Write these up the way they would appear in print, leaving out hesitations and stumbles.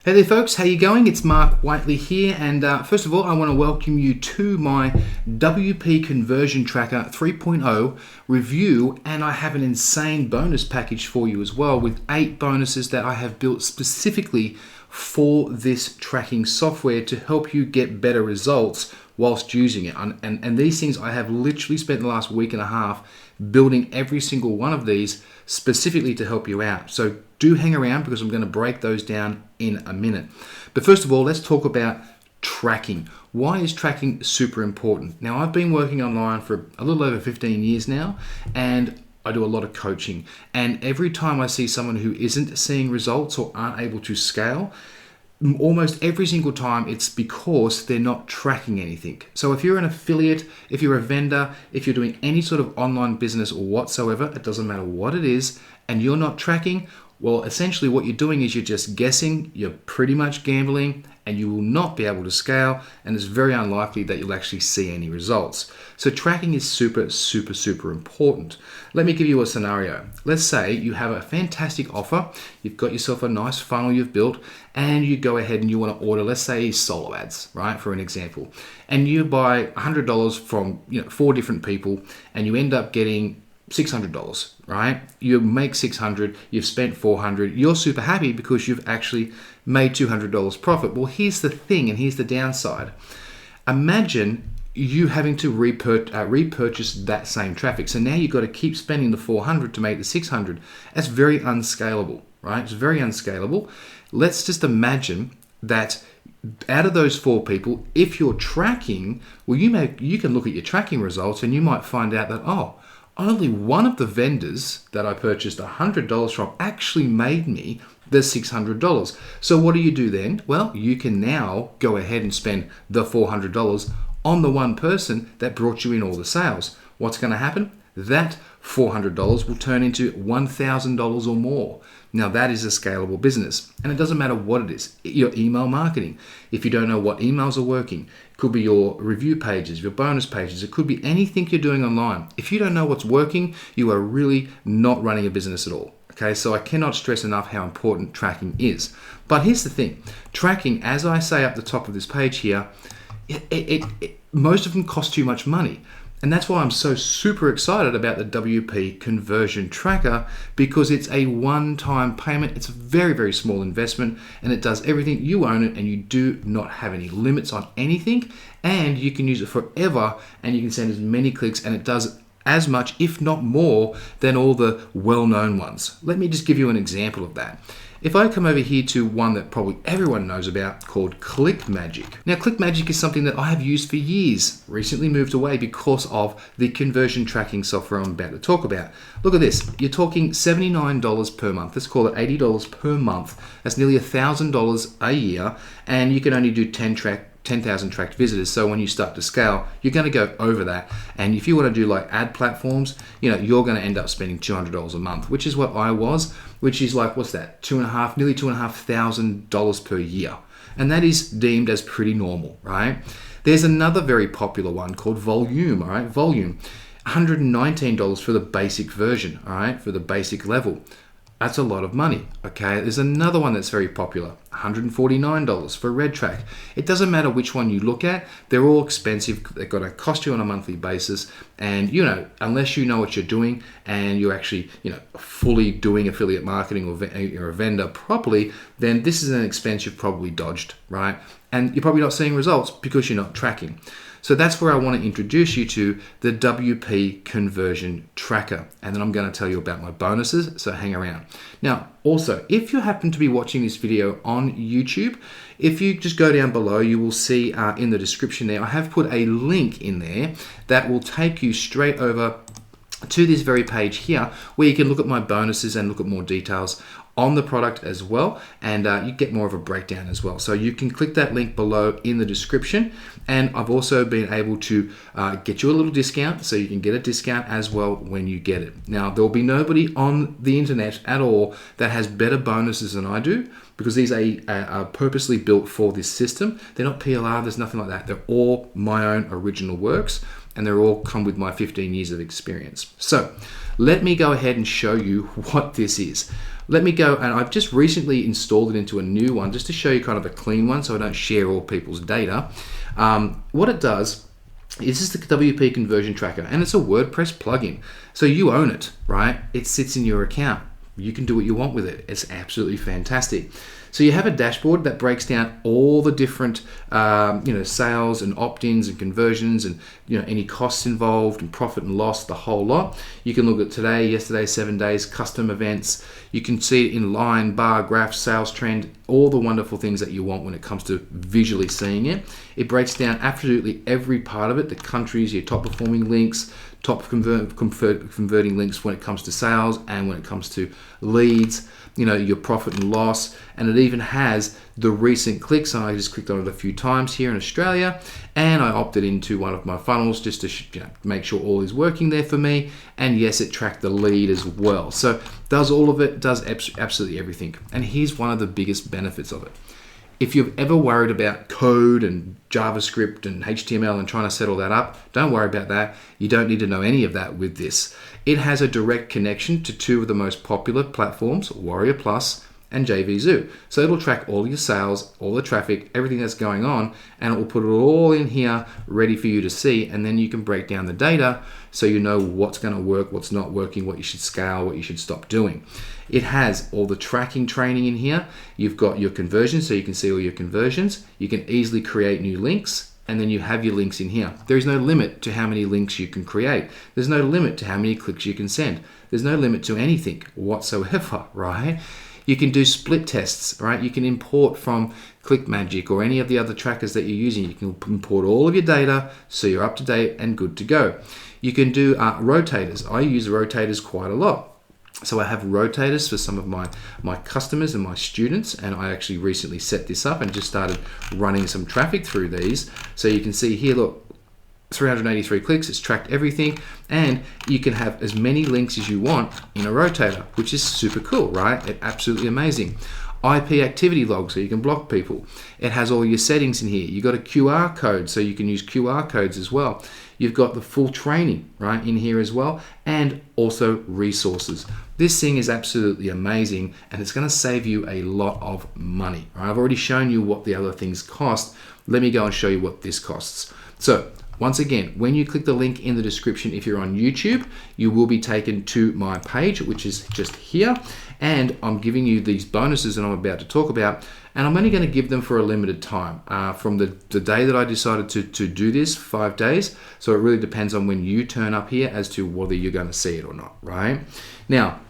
Hey there folks, how you going? It's Mark Wightley here, and first of all I want to welcome you to my WP Conversion Tracker 3.0 review, and I have an insane bonus package for you as well with 8 bonuses that I have built specifically for this tracking software to help you get better results whilst using it. And these things I have literally spent the last week and a half building every single one of these specifically to help you out. So do hang around because I'm going to break those down in a minute. But first of all, let's talk about tracking. Why is tracking super important? Now, I've been working online for a little over 15 years now, and I do a lot of coaching. And every time I see someone who isn't seeing results or aren't able to scale, almost every single time it's because they're not tracking anything. So if you're an affiliate, if you're a vendor, if you're doing any sort of online business or whatsoever, it doesn't matter what it is, and you're not tracking, well, essentially what you're doing is you're just guessing, you're pretty much gambling, and you will not be able to scale, and it's very unlikely that you'll actually see any results. So tracking is super important. Let me give you a scenario. Let's say you have a fantastic offer, you've got yourself a nice funnel you've built, and you go ahead and you want to order, let's say, solo ads, right, for an example. And you buy $100 from 4 different people, and you end up getting $600, right? You make $600, you've spent $400, you're super happy because you've actually made $200 profit. Well, here's the thing, and here's the downside. Imagine you having to repurchase that same traffic. So now you've got to keep spending the $400 to make the $600. That's very unscalable, right? It's very unscalable. Let's just imagine that out of those 4 people, if you're tracking, well, you can look at your tracking results and you might find out that, only one of the vendors that I purchased $100 from actually made me the $600. So what do you do then? Well, you can now go ahead and spend the $400 on the one person that brought you in all the sales. What's going to happen? That $400 will turn into $1,000 or more. Now that is a scalable business, and it doesn't matter what it is. Your email marketing, if you don't know what emails are working, it could be your review pages, your bonus pages, it could be anything you're doing online. If you don't know what's working, you are really not running a business at all. Okay, so I cannot stress enough how important tracking is. But here's the thing, tracking, as I say up the top of this page here, most of them cost too much money. And that's why I'm so super excited about the WP Conversion Tracker, because it's a one-time payment. It's a very small investment, and it does everything. You own it, and you do not have any limits on anything, and you can use it forever, and you can send as many clicks, and it does as much, if not more, than all the well-known ones. Let me just give you an example of that. If I come over here to one that probably everyone knows about called ClickMagick. Now, ClickMagick is something that I have used for years, recently moved away because of the conversion tracking software I'm about to talk about. Look at this, you're talking $79 per month. Let's call it $80 per month. That's nearly $1,000 a year, and you can only do 10,000 tracked visitors. So when you start to scale, you're going to go over that. And if you want to do like ad platforms, you're going to end up spending $200 a month, which is what I was, which is like, what's that? Nearly $2,500 per year. And that is deemed as pretty normal, right? There's another very popular one called Volume, all right? Volume, $119 for the basic version, all right? For the basic level. That's a lot of money, okay? There's another one that's very popular, $149 for Red Track. It doesn't matter which one you look at, they're all expensive. They're going to cost you on a monthly basis. And, unless you know what you're doing and you're actually, fully doing affiliate marketing or you're a vendor properly, then this is an expense you've probably dodged, right? And you're probably not seeing results because you're not tracking. So that's where I want to introduce you to the WP Conversion Tracker. And then I'm going to tell you about my bonuses, so hang around. Now, also, if you happen to be watching this video on YouTube, if you just go down below, you will see in the description there, I have put a link in there that will take you straight over to this very page here, where you can look at my bonuses and look at more details on the product as well, and you get more of a breakdown as well. So you can click that link below in the description, and I've also been able to get you a little discount, so you can get a discount as well when you get it. Now, there will be nobody on the internet at all that has better bonuses than I do, because these are purposely built for this system. They're not PLR, there's nothing like that. They're all my own original works, and they're all come with my 15 years of experience. So let me go ahead and show you what this is. let me go, and I've just recently installed it into a new one just to show you kind of a clean one so I don't share all people's data. What it does, this is the WP conversion tracker, and it's a WordPress plugin. So you own it, right? It sits in your account. You can do what you want with it. It's absolutely fantastic. So you have a dashboard that breaks down all the different sales and opt-ins and conversions and any costs involved and profit and loss, the whole lot. You can look at today, yesterday, 7 days, custom events. You can see it in line, bar, graph, sales trend, all the wonderful things that you want when it comes to visually seeing it. It breaks down absolutely every part of it, the countries, your top performing links, top converting links when it comes to sales and when it comes to leads, your profit and loss, and it even has the recent clicks. I just clicked on it a few times here in Australia, and I opted into one of my funnels just to make sure all is working there for me. And yes, it tracked the lead as well. So does all of it, does absolutely everything. And here's one of the biggest benefits of it. If you've ever worried about code and JavaScript and HTML and trying to set all that up, don't worry about that. You don't need to know any of that with this. It has a direct connection to two of the most popular platforms, Warrior Plus and JVZoo. So it'll track all your sales, all the traffic, everything that's going on, and it will put it all in here ready for you to see. And then you can break down the data so you know what's going to work, what's not working, what you should scale, what you should stop doing. It has all the tracking training in here. You've got your conversions, so you can see all your conversions. You can easily create new links, and then you have your links in here. There is no limit to how many links you can create. There's no limit to how many clicks you can send. There's no limit to anything whatsoever, right? You can do split tests, right? You can import from ClickMagick or any of the other trackers that you're using. You can import all of your data so you're up to date and good to go. You can do rotators. I use rotators quite a lot. So I have rotators for some of my customers and my students, and I actually recently set this up and just started running some traffic through these. So you can see here, look, 383 clicks, it's tracked everything, and you can have as many links as you want in a rotator, which is super cool, right? It's absolutely amazing. IP activity log, so you can block people. It has all your settings in here. You've got a QR code, so you can use QR codes as well. You've got the full training right in here as well, and also resources. This thing is absolutely amazing, and it's going to save you a lot of money. Right? I've already shown you what the other things cost. Let me go and show you what this costs. So once again, when you click the link in the description, if you're on YouTube, you will be taken to my page, which is just here. And I'm giving you these bonuses that I'm about to talk about, and I'm only going to give them for a limited time from the day that I decided to do this, 5 days. So it really depends on when you turn up here as to whether you're going to see it or not, right? Now,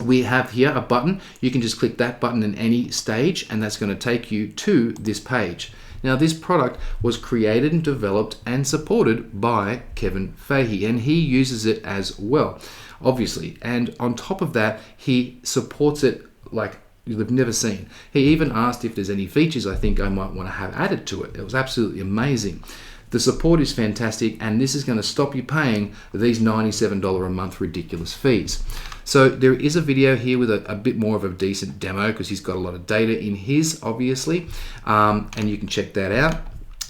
we have here a button. You can just click that button in any stage, and that's going to take you to this page. Now, this product was created and developed and supported by Kevin Fahey, and he uses it as well, obviously. And on top of that, he supports it like you've never seen. He even asked if there's any features I think I might want to have added to it. It was absolutely amazing. The support is fantastic, and this is going to stop you paying these $97 a month ridiculous fees. So there is a video here with a bit more of a decent demo because he's got a lot of data in his, obviously, and you can check that out.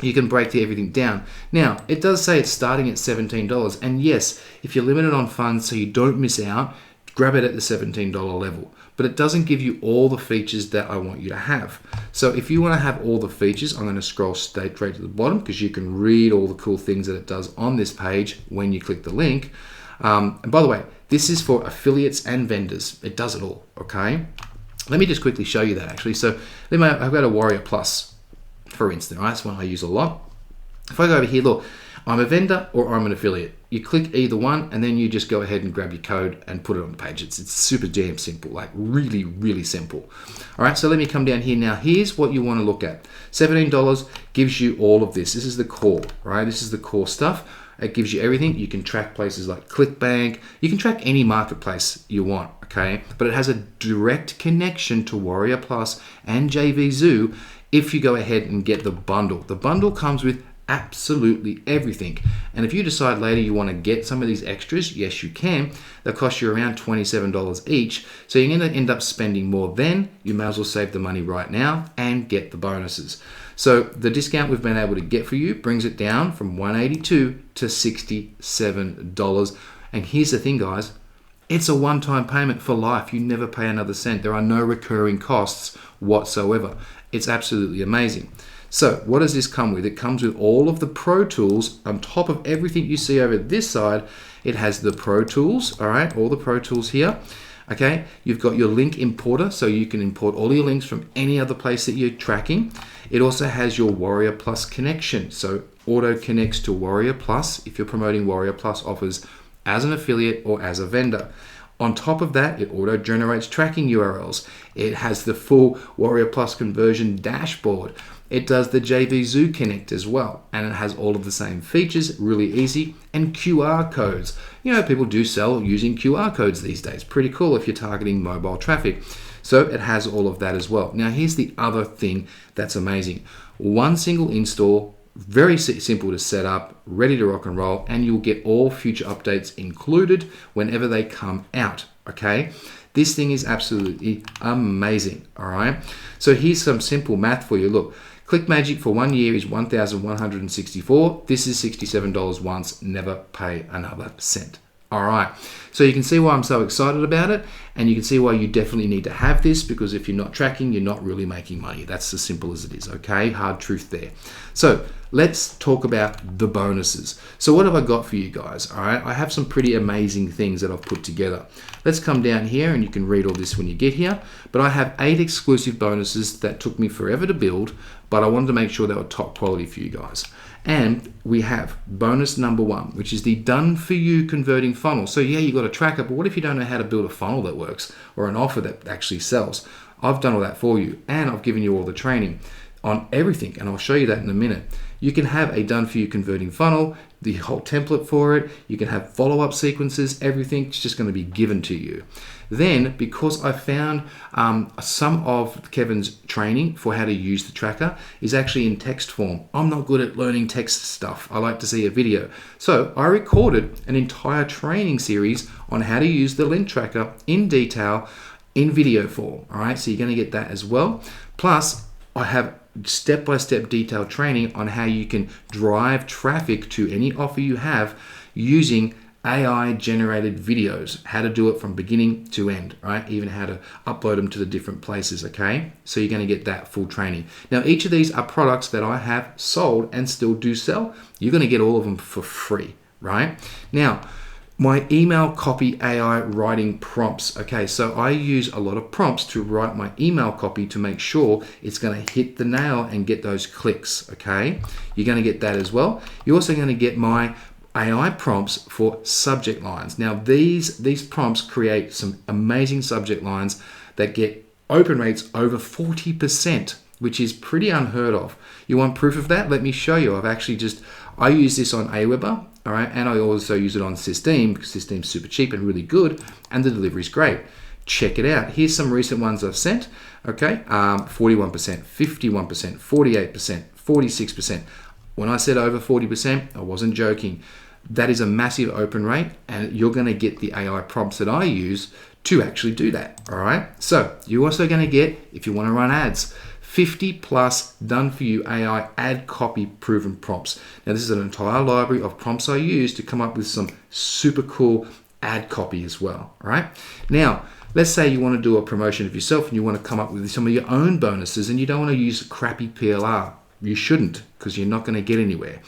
You can break everything down. Now, it does say it's starting at $17, and yes, if you're limited on funds so you don't miss out, grab it at the $17 level. But it doesn't give you all the features that I want you to have. So if you want to have all the features, I'm going to scroll straight to the bottom because you can read all the cool things that it does on this page when you click the link. And by the way, this is for affiliates and vendors. It does it all, okay? Let me just quickly show you that actually. So I've got a Warrior Plus, for instance, right? That's one I use a lot. If I go over here, look, I'm a vendor or I'm an affiliate. You click either one and then you just go ahead and grab your code and put it on the page. It's super damn simple, like really, really simple. All right, so let me come down here now. Here's what you want to look at. $17 gives you all of this. This is the core, right? This is the core stuff. It gives you everything. You can track places like ClickBank. You can track any marketplace you want, okay? But it has a direct connection to Warrior Plus and JVZoo if you go ahead and get the bundle. The bundle comes with absolutely everything. And if you decide later you want to get some of these extras, yes, you can. They'll cost you around $27 each. So you're going to end up spending more then. You may as well save the money right now and get the bonuses. So the discount we've been able to get for you brings it down from $182 to $67. And here's the thing, guys. It's a one-time payment for life. You never pay another cent. There are no recurring costs whatsoever. It's absolutely amazing. So what does this come with? It comes with all of the Pro Tools on top of everything you see over this side. It has the Pro Tools, all right, all the Pro Tools here. Okay, you've got your link importer, so you can import all your links from any other place that you're tracking. It also has your Warrior Plus connection, so auto connects to Warrior Plus if you're promoting Warrior Plus offers as an affiliate or as a vendor. On top of that, it auto generates tracking URLs. It has the full Warrior Plus conversion dashboard. It does the JVZoo Connect as well, and it has all of the same features, really easy, and QR codes. You know, people do sell using QR codes these days. Pretty cool if you're targeting mobile traffic. So it has all of that as well. Now here's the other thing that's amazing. One single install, very simple to set up, ready to rock and roll, and you'll get all future updates included whenever they come out, okay? This thing is absolutely amazing, all right? So here's some simple math for you. Look, ClickMagick for 1 year is $1,164. This is $67 once, never pay another cent. All right, so you can see why I'm so excited about it, and you can see why you definitely need to have this, because if you're not tracking, you're not really making money. That's as simple as it is, okay? Hard truth there. So let's talk about the bonuses. So what have I got for you guys? All right, I have some pretty amazing things that I've put together. Let's come down here, and you can read all this when you get here, but I have 8 exclusive bonuses that took me forever to build, but I wanted to make sure they were top quality for you guys. And we have bonus number 1, which is the done for you converting funnel. So yeah, you got a tracker, but what if you don't know how to build a funnel that works or an offer that actually sells? I've done all that for you, and I've given you all the training on everything, and I'll show you that in a minute. You can have a done for you converting funnel, the whole template for it. You can have follow-up sequences, everything's just going to be given to you. Then, because I found some of Kevin's training for how to use the tracker is actually in text form. I'm not good at learning text stuff. I like to see a video. So I recorded an entire training series on how to use the link tracker in detail in video form. All right, so you're going to get that as well. Plus, I have step-by-step detailed training on how you can drive traffic to any offer you have using AI generated videos, how to do it from beginning to end, right? Even how to upload them to the different places, okay? So you're going to get that full training. Now, each of these are products that I have sold and still do sell. You're going to get all of them for free, right? Now, my email copy AI writing prompts. Okay, so I use a lot of prompts to write my email copy to make sure it's going to hit the nail and get those clicks, okay? You're going to get that as well. You're also going to get my AI prompts for subject lines. Now, these prompts create some amazing subject lines that get open rates over 40%, which is pretty unheard of. You want proof of that? Let me show you. I use this on Aweber, all right, and I also use it on Systeme because Systeme's super cheap and really good, and the delivery's great. Check it out. Here's some recent ones I've sent, okay? 41%, 51%, 48%, 46%. When I said over 40%, I wasn't joking. That is a massive open rate, and you're going to get the AI prompts that I use to actually do that, all right? So you're also going to get, if you want to run ads, 50 plus done for you AI ad copy proven prompts. Now this is an entire library of prompts I use to come up with some super cool ad copy as well, all right? Now, let's say you want to do a promotion of yourself and you want to come up with some of your own bonuses and you don't want to use crappy PLR. You shouldn't, because you're not going to get anywhere.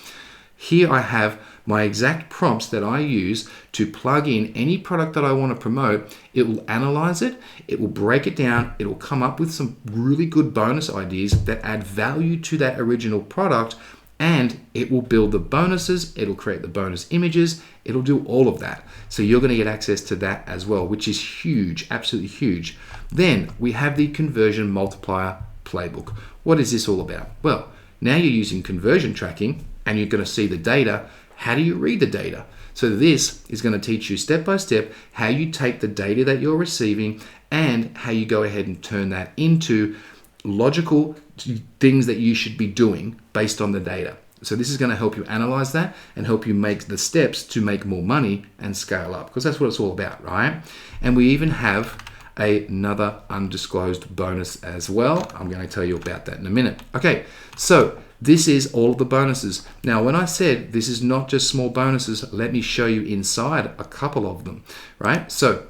Here I have my exact prompts that I use to plug in any product that I want to promote. It will analyze it, it will break it down, it will come up with some really good bonus ideas that add value to that original product, and it will build the bonuses, it'll create the bonus images, it'll do all of that. So you're going to get access to that as well, which is huge, absolutely huge. Then we have the conversion multiplier playbook. What is this all about? Well, now you're using conversion tracking and you're going to see the data. How do you read the data? So this is going to teach you step by step how you take the data that you're receiving and how you go ahead and turn that into logical things that you should be doing based on the data. So this is going to help you analyze that and help you make the steps to make more money and scale up, because that's what it's all about, right? And we even have another undisclosed bonus as well. I'm going to tell you about that in a minute. Okay, so this is all of the bonuses. Now, when I said this is not just small bonuses, let me show you inside a couple of them, right? So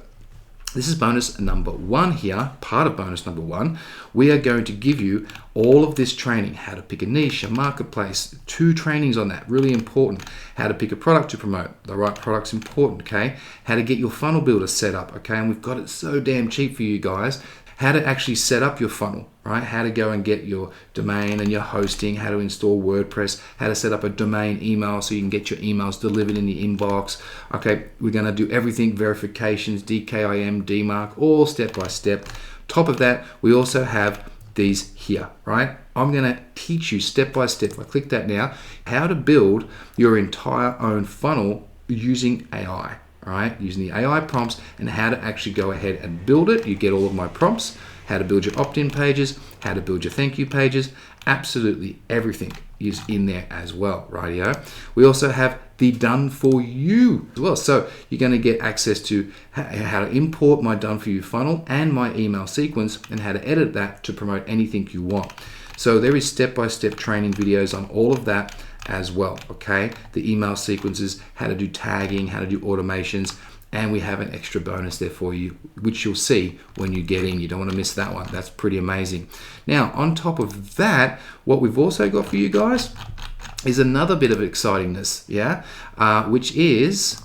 This is bonus number 1 here, part of bonus number 1. We are going to give you all of this training, how to pick a niche, a marketplace, 2 trainings on that, really important. How to pick a product to promote, the right product's important, okay? How to get your funnel builder set up, okay? And we've got it so damn cheap for you guys. How to actually set up your funnel, right? How to go and get your domain and your hosting, how to install WordPress, how to set up a domain email so you can get your emails delivered in the inbox. Okay, we're gonna do everything, verifications, DKIM, DMARC, all step by step. Top of that, we also have these here, right? I'm gonna teach you step by step, if I click that now, how to build your entire own funnel using AI. All right, using the AI prompts and how to actually go ahead and build it. You get all of my prompts, how to build your opt-in pages, how to build your thank you pages, absolutely everything is in there as well, rightio. We also have the done for you as well. So you're gonna get access to how to import my done for you funnel and my email sequence and how to edit that to promote anything you want. So there is step-by-step training videos on all of that as well, okay? The email sequences, how to do tagging, how to do automations, and we have an extra bonus there for you, which you'll see when you get in. You don't want to miss that one. That's pretty amazing. Now, on top of that, what we've also got for you guys is another bit of excitingness, yeah? Which is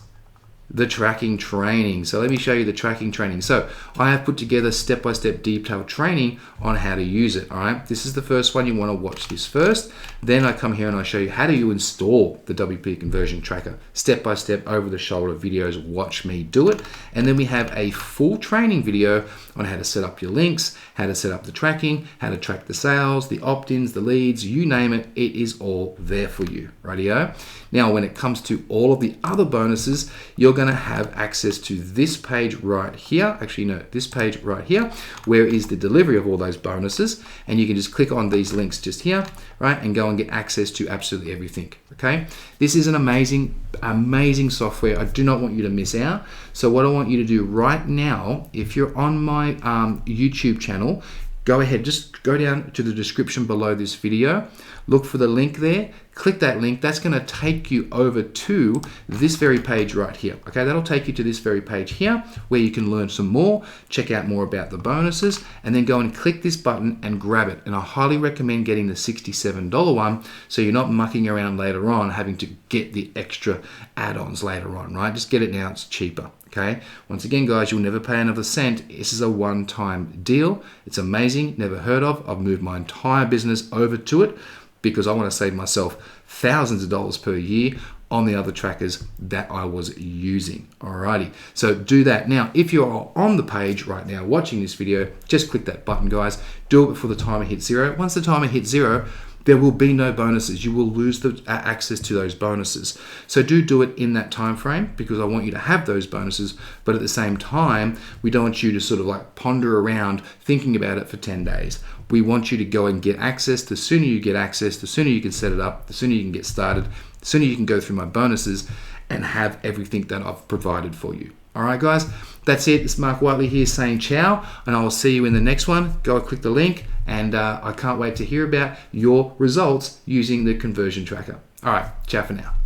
the tracking training. So let me show you the tracking training. So I have put together step-by-step detailed training on how to use it, all right? This is the first one. You want to watch this first. Then I come here and I show you how do you install the WP Conversion Tracker. Step-by-step, over-the-shoulder videos, watch me do it. And then we have a full training video on how to set up your links, how to set up the tracking, how to track the sales, the opt-ins, the leads, you name it, it is all there for you, rightio? Now, when it comes to all of the other bonuses, you're gonna have access to this page right here. Actually, no, this page right here, where is the delivery of all those bonuses. And you can just click on these links just here, right? And go and get access to absolutely everything, okay? This is an amazing, amazing software. I do not want you to miss out. So what I want you to do right now, if you're on my YouTube channel, go ahead, just go down to the description below this video, look for the link there, click that link. That's going to take you over to this very page right here. Okay, that'll take you to this very page here where you can learn some more, check out more about the bonuses, and then go and click this button and grab it. And I highly recommend getting the $67 one so you're not mucking around later on having to get the extra add-ons later on, right? Just get it now, it's cheaper. Okay, once again, guys, you'll never pay another cent. This is a one-time deal. It's amazing, never heard of. I've moved my entire business over to it because I want to save myself thousands of dollars per year on the other trackers that I was using. Alrighty, so do that. Now, if you're on the page right now watching this video, just click that button, guys. Do it before the timer hits 0. Once the timer hits 0, there will be no bonuses. You will lose the access to those bonuses. So do it in that time frame because I want you to have those bonuses, but at the same time, we don't want you to sort of like ponder around thinking about it for 10 days. We want you to go and get access. The sooner you get access, the sooner you can set it up, the sooner you can get started, the sooner you can go through my bonuses and have everything that I've provided for you. All right, guys, that's it. It's Mark Wightley here saying ciao, and I will see you in the next one. Go and click the link, and I can't wait to hear about your results using the conversion tracker. All right, ciao for now.